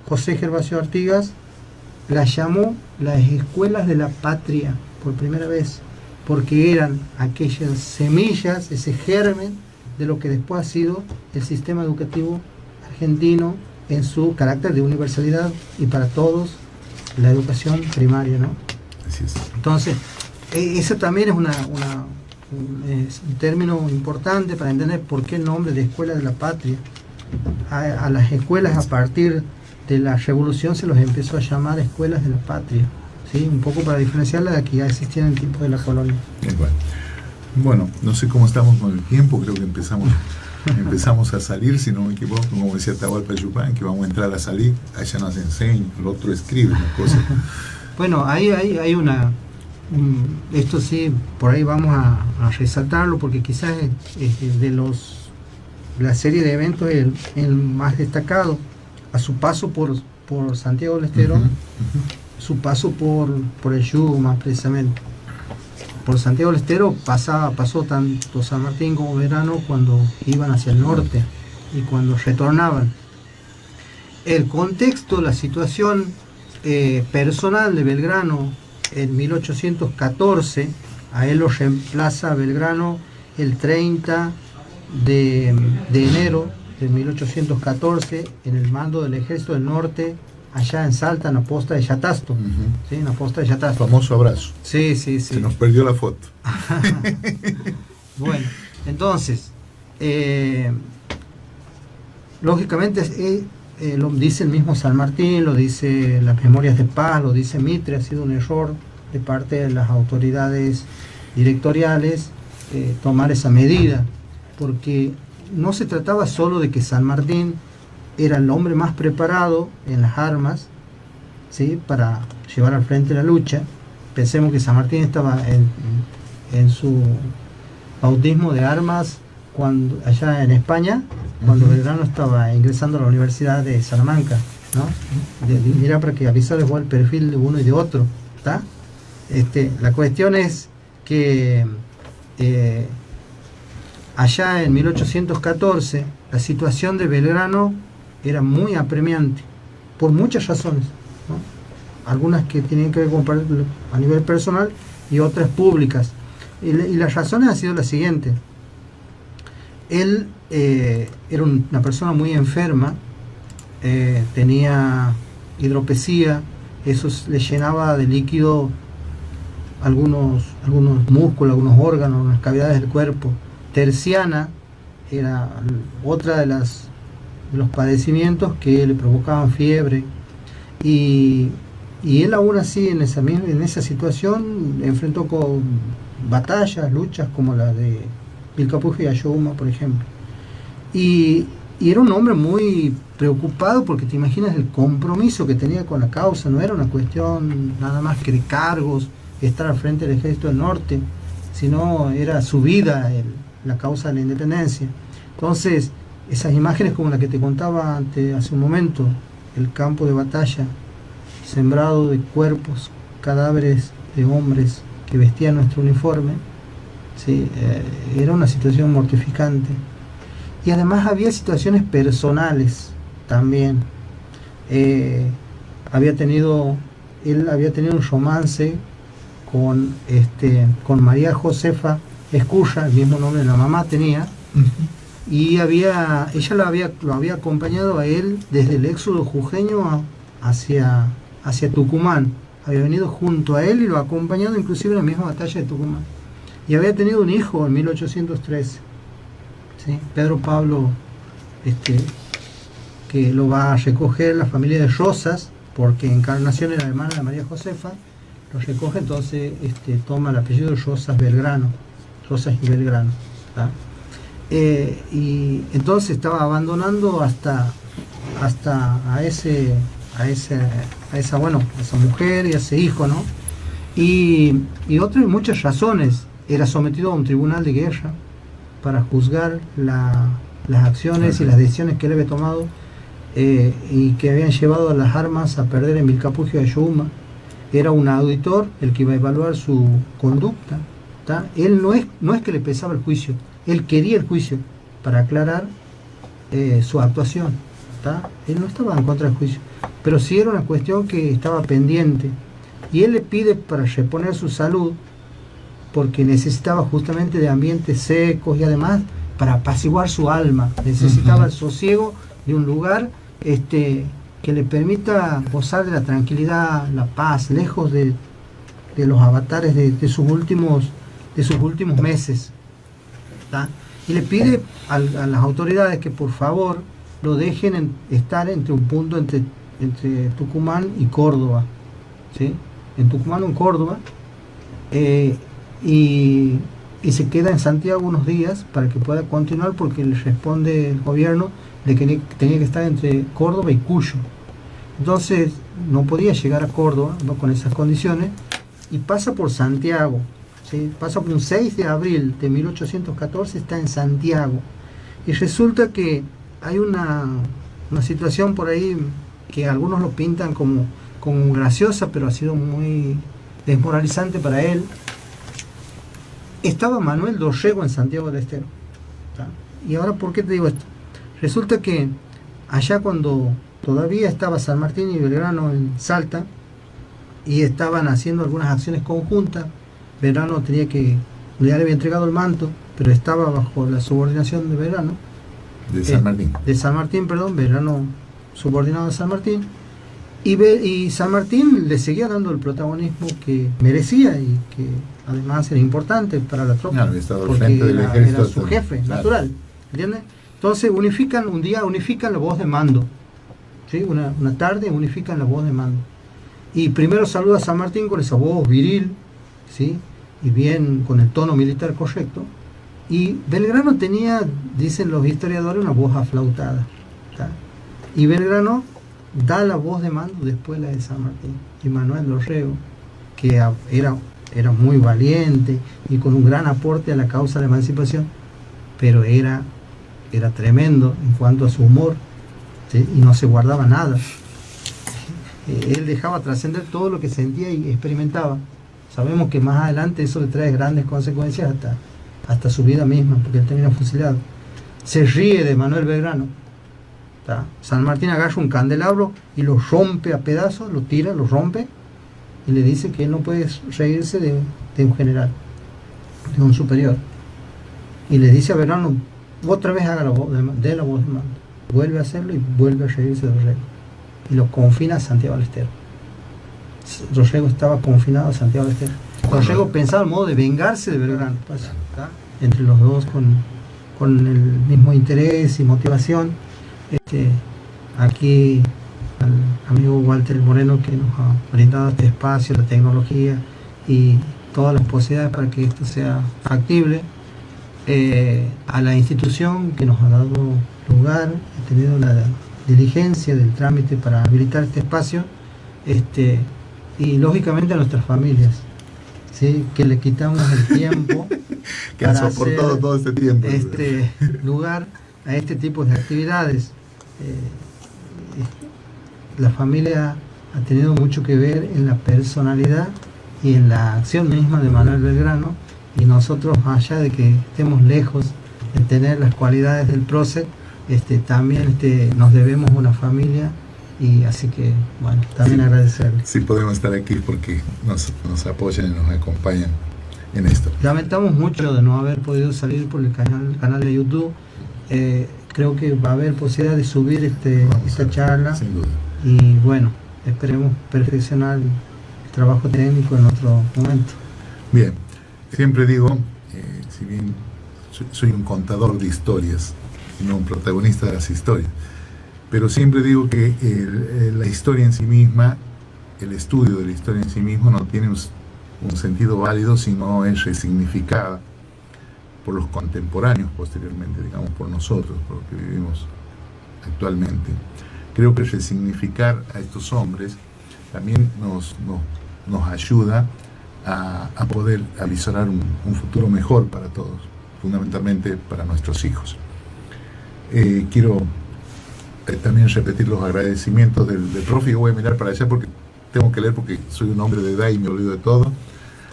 José Gervasio Artigas las llamó las escuelas de la patria por primera vez, porque eran aquellas semillas, ese germen de lo que después ha sido el sistema educativo argentino en su carácter de universalidad y para todos la educación primaria, ¿no? Así es. Entonces, ese también es es un término importante para entender por qué el nombre de Escuela de la Patria. A las escuelas a partir de la Revolución se los empezó a llamar Escuelas de la Patria, ¿sí? Un poco para diferenciarla de que ya existían en tiempos de la colonia. Bueno, no sé cómo estamos con el tiempo, creo que empezamos a salir, si no me equivoco, como decía Atahualpa Yupanqui, que vamos a entrar a salir, allá nos enseña, el otro escribe las cosas. Bueno, ahí hay esto sí, por ahí vamos a resaltarlo, porque quizás de la serie de eventos el más destacado, a su paso por Santiago del Estero, su paso por el Yuma, precisamente. Por Santiago del Estero pasó tanto San Martín como Belgrano cuando iban hacia el norte y cuando retornaban. El contexto, la situación personal de Belgrano en 1814, a él lo reemplaza Belgrano el 30 de enero de 1814 en el mando del Ejército del Norte, allá en Salta, en la posta de Yatasto. ¿Sí? En la posta de Yatasto. Famoso abrazo. Sí. Se nos perdió la foto. Bueno, entonces, lógicamente, lo dice el mismo San Martín, lo dice las Memorias de Paz, lo dice Mitre, ha sido un error de parte de las autoridades directoriales tomar esa medida, porque no se trataba solo de que San Martín era el hombre más preparado en las armas, ¿sí? Para llevar al frente la lucha. Pensemos que San Martín estaba en su bautismo de armas allá en España, cuando Belgrano estaba ingresando a la Universidad de Salamanca, ¿no? Mira, para que avisarles el perfil de uno y de otro, ¿está? La cuestión es que allá en 1814 la situación de Belgrano era muy apremiante, por muchas razones, ¿no? Algunas que tienen que ver con a nivel personal y otras públicas. Y las razones han sido las siguientes. Él era una persona muy enferma, tenía hidropesía, eso le llenaba de líquido algunos músculos, algunos órganos, algunas cavidades del cuerpo. Terciana era otra de los padecimientos que le provocaban fiebre, y él aún así en esa situación enfrentó con batallas, luchas como la de Vilcapugio y Ayohuma, por ejemplo, y era un hombre muy preocupado, porque te imaginas el compromiso que tenía con la causa. No era una cuestión nada más que de cargos, estar al frente del Ejército del Norte, sino era su vida, la causa de la independencia. Entonces, esas imágenes como la que te contaba hace un momento, el campo de batalla sembrado de cuerpos, cadáveres de hombres que vestían nuestro uniforme, ¿sí? Era una situación mortificante. Y además había situaciones personales también. Él había tenido un romance con María Josefa Esculla, el mismo nombre de la mamá tenía, y ella lo había acompañado a él desde el éxodo jujeño hacia Tucumán. Había venido junto a él y lo ha acompañado inclusive en la misma batalla de Tucumán. Y había tenido un hijo en 1813, ¿sí? Pedro Pablo, que lo va a recoger la familia de Rosas, porque Encarnación era hermana de María Josefa, lo recoge, entonces toma el apellido de Rosas y Belgrano, ¿tá? y entonces estaba abandonando hasta a esa mujer y a ese hijo, ¿no? Y otras muchas razones. Era sometido a un tribunal de guerra para juzgar las acciones y las decisiones que él había tomado, y que habían llevado a las armas a perder en Vilcapugio de Yuma. Era un auditor el que iba a evaluar su conducta, ¿tá? Él no es que le pesaba el juicio, él quería el juicio para aclarar su actuación, ¿tá? Él no estaba en contra del juicio, pero sí era una cuestión que estaba pendiente, y él le pide para reponer su salud, porque necesitaba justamente de ambientes secos y además para apaciguar su alma, necesitaba el sosiego de un lugar que le permita gozar de la tranquilidad, la paz, lejos de los avatares de sus últimos meses, ¿tá? Y le pide a las autoridades que por favor lo dejen estar entre un punto entre Tucumán y Córdoba, ¿sí? En Tucumán o en Córdoba, y se queda en Santiago unos días para que pueda continuar, porque le responde el gobierno de que tenía que estar entre Córdoba y Cuyo. Entonces no podía llegar a Córdoba, ¿no?, con esas condiciones, y pasa por Santiago, ¿sí? Pasa por un 6 de abril de 1814, está en Santiago, y resulta que hay una situación por ahí que algunos lo pintan como graciosa, pero ha sido muy desmoralizante para él. Estaba Manuel Dorrego en Santiago del Estero, ¿tá? Y ahora, ¿por qué te digo esto? Resulta que allá, cuando todavía estaba San Martín y Belgrano en Salta, y estaban haciendo algunas acciones conjuntas, Belgrano ya le había entregado el manto, pero estaba bajo la subordinación de Belgrano. De San Martín. De San Martín, perdón, Belgrano subordinado a San Martín. Y San Martín le seguía dando el protagonismo que merecía y que además era importante para la tropa, porque era su jefe natural, ¿entiendes? Entonces un día unifican la voz de mando, ¿sí? Una tarde unifican la voz de mando, y primero saluda a San Martín con esa voz viril, ¿sí?, y bien con el tono militar correcto, y Belgrano tenía, dicen los historiadores, una voz aflautada, ¿tá? Y Belgrano da la voz de mando después la de San Martín, y Manuel Dorrego, que era muy valiente y con un gran aporte a la causa de la emancipación, pero era tremendo en cuanto a su humor, ¿sí?, y no se guardaba nada. Él dejaba trascender todo lo que sentía y experimentaba. Sabemos que más adelante eso le trae grandes consecuencias hasta su vida misma, porque él termina fusilado. Se ríe de Manuel Belgrano, ¿tá? San Martín agarra un candelabro y lo rompe a pedazos, lo tira, lo rompe, y le dice que él no puede reírse de un general, de un superior. Y le dice a Belgrano, otra vez haga la voz de mando. Vuelve a hacerlo y vuelve a reírse de Dorrego. Y lo confina a Santiago del Estero. Dorrego estaba confinado a Santiago del Estero. Dorrego pensaba el modo de vengarse de Belgrano, ¿tá? Entre los dos con el mismo interés y motivación. Aquí al amigo Walter Moreno, que nos ha brindado este espacio, la tecnología y todas las posibilidades para que esto sea factible, a la institución que nos ha dado lugar, ha tenido la diligencia del trámite para habilitar este espacio, y lógicamente a nuestras familias, ¿sí?, que le quitamos el tiempo que han soportado todo este tiempo, lugar a este tipo de actividades. La familia ha tenido mucho que ver en la personalidad y en la acción misma de Manuel Belgrano, y nosotros, más allá de que estemos lejos de tener las cualidades del prócer, también nos debemos una familia, y así que, bueno, también sí, agradecerles. Sí, podemos estar aquí porque nos apoyan y nos acompañan en esto. Lamentamos mucho de no haber podido salir por el canal de YouTube. Creo que va a haber posibilidad de subir esta charla, sin duda. Y bueno, esperemos perfeccionar el trabajo técnico en otro momento. Bien, siempre digo, si bien soy un contador de historias y no un protagonista de las historias, pero siempre digo que la historia en sí misma, el estudio de la historia en sí mismo, no tiene un sentido válido si no es resignificada por los contemporáneos posteriormente, digamos, por nosotros, por lo que vivimos actualmente. Creo que resignificar a estos hombres también nos ayuda a poder avisorar un futuro mejor para todos, fundamentalmente para nuestros hijos. Quiero también repetir los agradecimientos del profe. Yo voy a mirar para allá porque tengo que leer, porque soy un hombre de edad y me olvido de todo.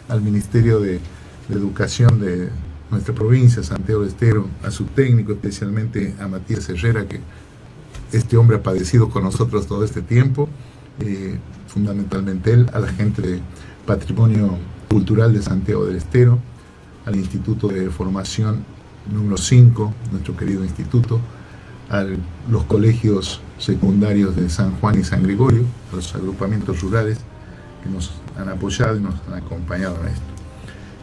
Al Ministerio de Educación de nuestra provincia, Santiago del Estero, a su técnico, especialmente a Matías Herrera, que este hombre ha padecido con nosotros todo este tiempo, fundamentalmente él, a la gente de Patrimonio Cultural de Santiago del Estero, al Instituto de Formación número 5, nuestro querido instituto, a los colegios secundarios de San Juan y San Gregorio, los agrupamientos rurales que nos han apoyado y nos han acompañado en esto.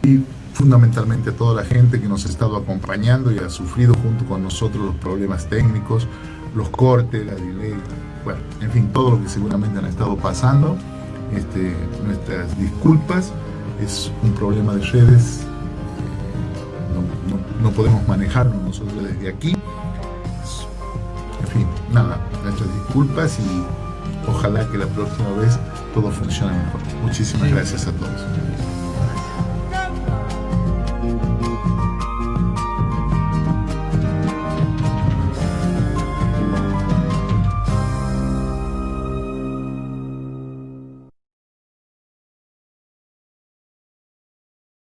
Y fundamentalmente a toda la gente que nos ha estado acompañando y ha sufrido junto con nosotros los problemas técnicos, los cortes, la delay, bueno, en fin, todo lo que seguramente han estado pasando. Nuestras disculpas, es un problema de redes, no podemos manejarlo nosotros desde aquí. En fin, nada, nuestras disculpas y ojalá que la próxima vez todo funcione mejor. Muchísimas gracias a todos.